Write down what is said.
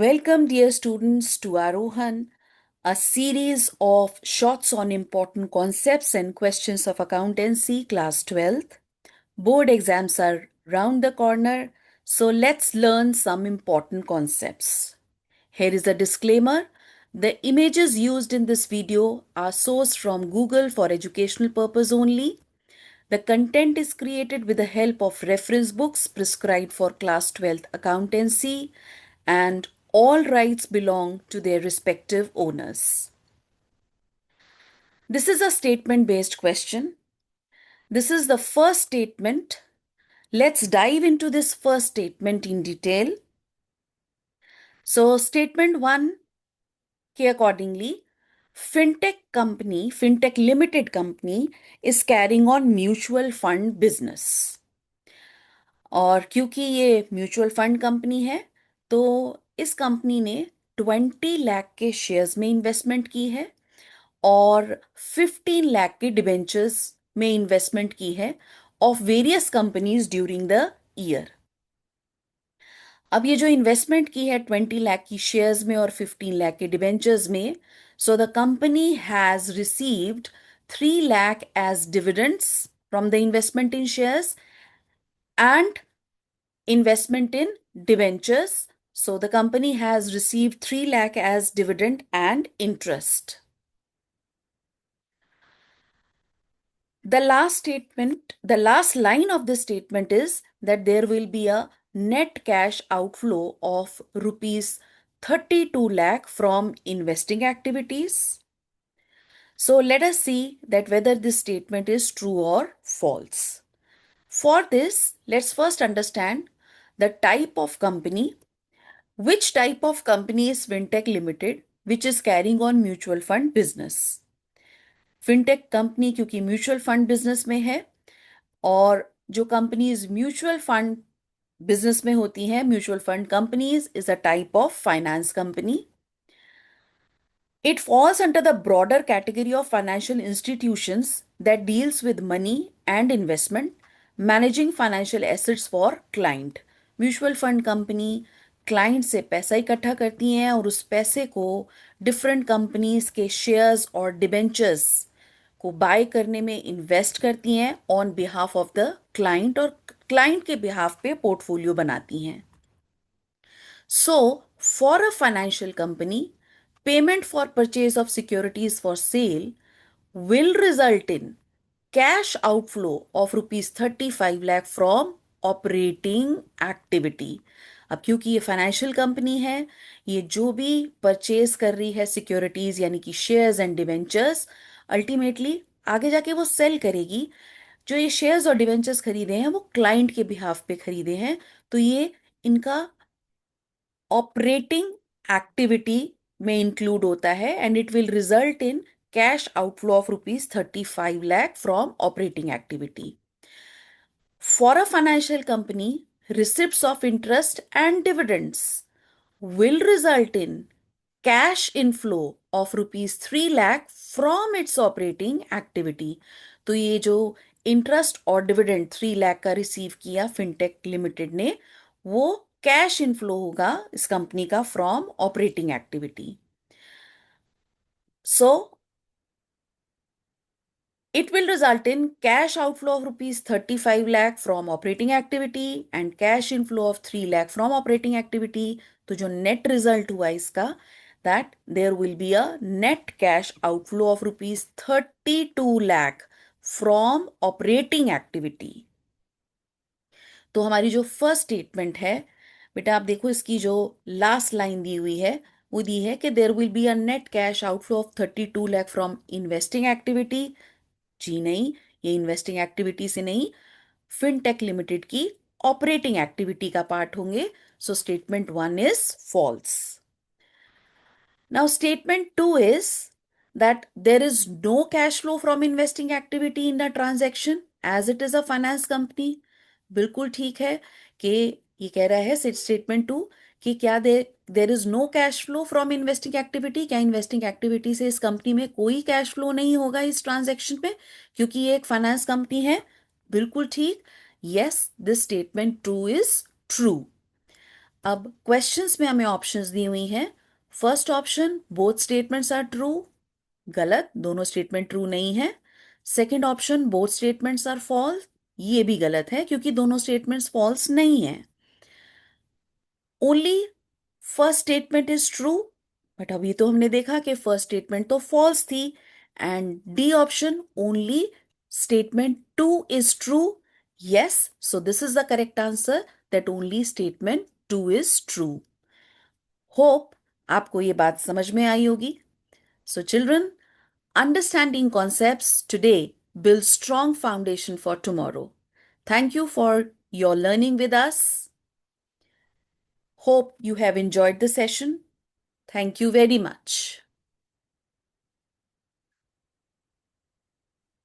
Welcome, dear students, to Arohan, a series of shorts on important concepts and questions of accountancy, class 12th. Board exams are round the corner, so let's learn some important concepts. Here is a disclaimer. The images used in this video are sourced from Google for educational purpose only. The content is created with the help of reference books prescribed for class 12th accountancy, and all rights belong to their respective owners. This is a statement based question. This is the first statement. Let's dive into this first statement in detail. So, statement 1 के accordingly, Fintech Limited company is carrying on mutual fund business. और क्योंकि ये mutual fund company है तो इस company ने 20 लाख के shares में इन्वेस्टमेंट की है और 15 लाख के डिबेंचर्स में इन्वेस्टमेंट की है of various companies during the year. अब ये जो इन्वेस्टमेंट की है 20 लाख की शेयर्स में और 15 लाख के डिबेंचर्स में, so the company has received 3 lakh as dividends from the investment in shares and investment in debentures. So the company has received 3 lakh as dividend and interest. The last line of this statement is that there will be a net cash outflow of rupees 32 lakh from investing activities. So let us see that whether this statement is true or false. For this, let's first understand the type of company. Which type of company is Fintech Limited, which is carrying on mutual fund business? Fintech company क्योंकि mutual fund business में है, और जो companies mutual fund business में होती हैं, mutual fund companies is a type of finance company. It falls under the broader category of financial institutions that deals with money and investment, managing financial assets for client. Mutual fund company client से पैसा इकट्ठा करती हैं और उस पैसे को different companies के शेयर्स और डिबेंचर्स को बाय करने में इन्वेस्ट करती हैं on behalf of the client, और क्लाइंट के बिहाफ पे पोर्टफोलियो बनाती हैं. So for a financial company, payment for purchase of securities for sale will result in cash outflow of rupees 35 lakh from operating activity. अब क्योंकि ये financial company है, ये जो भी परचेज कर रही है सिक्योरिटीज यानी कि शेयर्स एंड डिवेंचर्स, अल्टीमेटली आगे जाके वो सेल करेगी. जो ये शेयर्स और डिवेंचर्स खरीदे हैं वो क्लाइंट के बिहाफ पे खरीदे हैं, तो ये इनका ऑपरेटिंग एक्टिविटी में इंक्लूड होता है and it will result in cash outflow of rupees 35 lakh from operating activity. For a financial company, receipts of interest and dividends will result in cash inflow of rupees 3 lakh from its operating activity. तो ये जो interest और dividend 3 lakh का receive किया fintech limited ने, वो cash inflow होगा इस कंपनी का from operating activity. So it will result in cash outflow of rupees 35 lakh from operating activity and cash inflow of 3 lakh from operating activity. तो जो net result हुआ इसका, that there will be a net cash outflow of rupees 32 lakh from operating activity. तो हमारी जो first statement है बेटा, आप देखो इसकी जो लास्ट लाइन दी हुई है वो दी है कि there will be a net cash outflow of 32 lakh from investing activity. जी नहीं, ये इन्वेस्टिंग एक्टिविटी से नहीं, फिनटेक लिमिटेड की ऑपरेटिंग एक्टिविटी का पार्ट होंगे. So statement 1 is false. Now statement 2 is that there is no cash flow from investing activity in the transaction as it is a finance company. बिल्कुल ठीक है कि ये कह रहा है स्टेटमेंट 2 कि क्या there is no cash flow from investing activity. क्या इन्वेस्टिंग एक्टिविटी से इस कंपनी में कोई कैश फ्लो नहीं होगा इस ट्रांजैक्शन पे क्योंकि ये एक फाइनेंस कंपनी है. बिल्कुल ठीक. Yes, this statement 2 is true. अब क्वेश्चंस में हमें ऑप्शंस दी हुई हैं। First option, both statements are true, गलत, दोनों स्टेटमेंट ट्रू नहीं है। Second option, both statements are false, ये भी गलत है क्योंकि दोनों स्टेटमेंट्स फॉल्स नहीं है। Only first statement is true, but अभी तो हमने देखा कि फर्स्ट स्टेटमेंट तो फॉल्स थी। And D option, only statement two is true, yes, so this is the correct answer, that only statement two is true. Hope आपको ये बात समझ में आई होगी। So children, understanding concepts today builds strong foundation for tomorrow. Thank you for your learning with us. Hope you have enjoyed the session. Thank you very much.